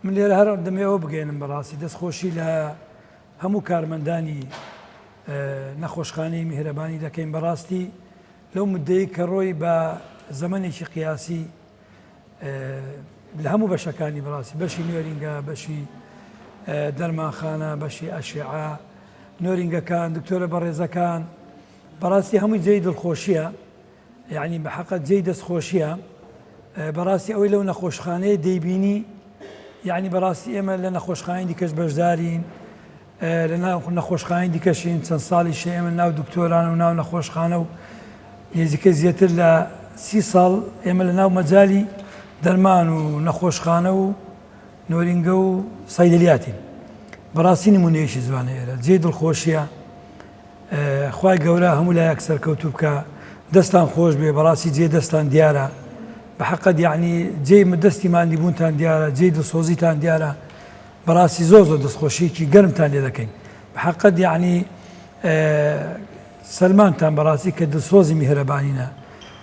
من لێرە هەر دەمەوە بگەێنم بەڕاستی دەستخۆشی لە هەموو کارمەندانی نەخۆشخانەی میهرەبانی دەکەین بەڕاستی لەو مدەی کە ڕۆی بە زەمانێکی قیاسی لە هەموو بەشەکانی بەڕاستی بەشی نوێرینگە بەشی دەرمانخانە بەشی ئەشعە نوێرینگەکان دکتۆرە بەڕێزەکان بەڕاستی هەمووی جێی دڵخۆشیە یعنی بە حەقەت جێی دەستخۆشیە بەڕاستی ئەوەی لەو نەخۆشخانەیە دەیبینی یعنی بەڕاستی ئێمە لە نەخۆشخانەی دیکەش بەشدارین لە ناو نەخۆشخانەی دیکەشین چەند ساڵی شە ئێمە ناو دکتۆران و ناو نەخۆشخانە و نێزیکە زیاتر لە 30 ساڵ ئێمە لە ناو مەجای دەرمان و نەخۆشخانە و نۆرینگە و سەیدەلیاتین بەڕاستی نمونەیەکی جوانە ئێرە جێی دڵخۆشیە خوای گەورە هەموو لایەک سەرکەوتوو بکە دەستان خۆش بێ بەڕاستی جێ دەستان دیارە بە حەقەت یعنی جێی دەستی ماندیبوونتان دیارە جێی دڵسۆزیتان دیارە بەڕاستی زۆر دەستخۆشیکی گەرمتان لێ دەکەین بە حەقەت یعنی سەلمانتان بەڕاستی کە دڵسۆزی میهرەبانینە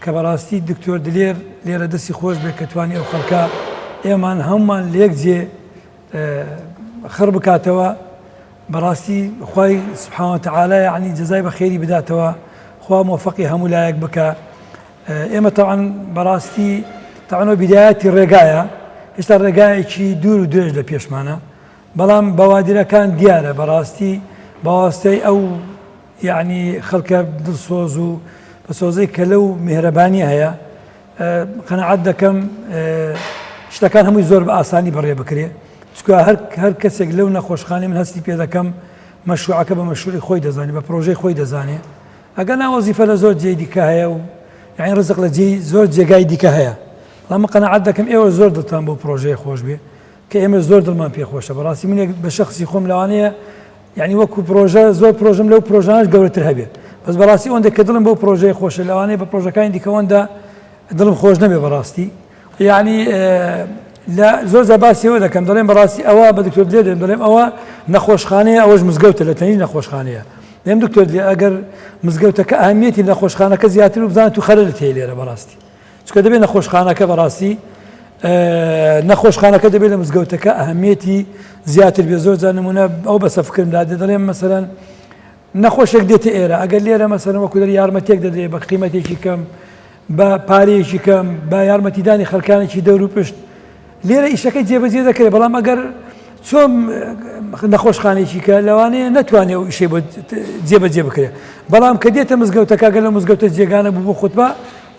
کە بەڕاستی دکتۆر دلێر لێرە دەستی خۆش بێ کە توانی ئەو خەڵکە ئێمان هەمومان لێک جێ خڕ بکاتەوە بەڕاستی خوای سبحانه وتعالى یعنی جەزای بەخێری بداتەوە خوا موفقی هەموو لایەک بکە ئێمە تەعاً بەڕاستی تەعاً بیدایەتی ڕێگایە هێشتا ڕێگایەکی دوور و درێژ لە پێشمانە بەڵام بەوادرەکان دیارە بەڕاستی بەواستەی ئەو یعنی خەڵکە دڵسۆز و بەسۆزەی کە لەو میهرەبانی هەیە قەنەعەت دەکەم شتەکان هەمووی زۆر بە ئاسانی بەڕێ بکرێ چونکە هەر کەسێک لەو نەخۆشخانەی من هەستی پێ دەکەم مەشروعەکە بە مەشروعی خۆی دەزانێت بە پرۆژەی خۆی دەزانێت ئەگەر نا وەزیفە لە زۆر جێی دیکە هەیە و یعنی ڕزق لە جێی زۆر جێگای دیکە هەیە بەڵام من قەنەعەت دەکەم ئێوە زۆر دڵتان بۆ پرۆژەیە خۆش بێ کە ئێمە زۆر دڵمان پێخۆشە بەڕاستی منێک بە شەخصی خۆم لەوانەیە یعنی وەکو پرۆژە زۆر پرۆژەم لەو پرۆژانەش گەورەتر هەبێت بەس بەڕاستی ئەوەندە کە دڵم بۆ پرۆژەیە خۆشە لەوانەیە بە پرۆژەکانی دیکەوەندا دڵم خۆش نەبێ بەڕاستی یعنی لە زۆر باسی ئەوە دەکەم دەڵێم بەڕاستی ئەوە بە دکتۆر دلێر دەڵێم ئەوە نەخۆشخانەیە ئەوەش مزگەوتە لە تەنی نەخۆشخانەیە دەڵێم دکتۆر دلێر ئەگەر مزگەوتەکە ئەهەمیەتی نەخۆشخانەکە زیاتر و بزانێت و خەلەلت هەیە لێرە بەڕاستی چونکە دەبێت نەخۆشخانەکە بەڕاستی نەخۆشخانەکە دەبێت لە مزگەوتەکە ئەهەمیەتی زیاتر بێ زۆر جار نمونە ئەو بەسە فکرم دادێ دەڵێم مەسەلەن نەخۆشێک دێتە ئێرە ئەگەر لێرە مەسەلەن وەکو دەر یارمەتێک دەدرێت بە قیمەتێکی کەم بە پارەیەکی کەم بە یارمەتیدانی خەڵکانێکی دەور و پشت لێرە ئیشەکەی جێبەجێ دەکرێت بەڵام ئەگەر چۆن نەخۆشخانەیەکی کە لەوانەیە نەتوانێت و ئیشەی بۆ جێبەجێ بکرێت بەڵام کە دێتە مزگەوتەکە گەل لە مزگەوتە جێگانە بوو بۆ خوتبە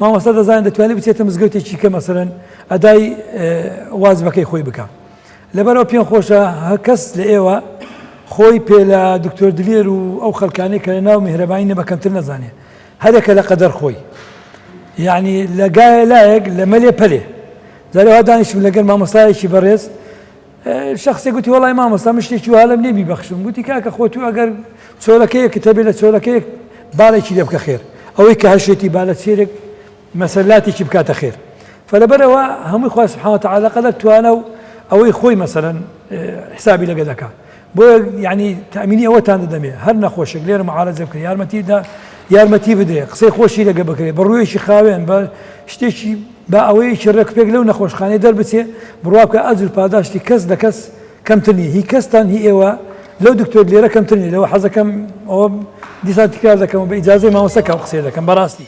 مامۆستا دەزانێت دەتوانێت بچێتە مزگەوتێکی کە مەسەلەن ئەدای وازبەکەی خۆی بکە لەبەرەوە پێم خۆشە هەر کەس لە ئێوە خۆی پێ لە دکتۆر دلێر و ئەو خەڵکانەی کە لە ناو میهرەبانی بەکەمتر نەزانێت هەرێکە لە قەدەر خۆی یعنی لە گایە لایەک لە مەلێ پەلێ زارەوە دانیشتم لەگەر مامۆستایەکی بەڕێز شخصێک گوتی وەڵای مامۆستا من شتێکی وها لەم نێبی بەخشم گوتی کاکە خۆ تو ئەگەر چۆلەکەیەک کتەبێ لە چۆلەکەیەک باڵێکی لێ بکە خێر ئەوەی کە هەشێتی با لە چێرێک مەسەلاتێکی بکاتە خێر فلەبەرەوە هەمووی خوا سبحانه وتعالى قەدەر توانە و ئەوەی خۆی مەسەلەن حسابی لەگە دەکات بۆ یعنی تەمینی ئەوەتان دەدەمێ هەر نەخۆشێک لێرە معالەجە بکرێ یارمەتی بدرێ قسەی خۆشی لەگە بکرێ بە ڕوویەکی خاوێن بە شتێکی بە ئەوەیەکی ڕێکپێک لەو نەخۆشخانەی دەربچێ بڕوا بکە ئەجر پاداشتی کەس لە کەس کەمتر نیە هی کەستان هی ئێوە لەو دکتۆر لێرە کەمتر نیە لەوە حەزەکەم ئەوە دیسان تکرار دەکەم و بە ئیجازەی مامۆستاکە قسەی دەکەم بەڕاستی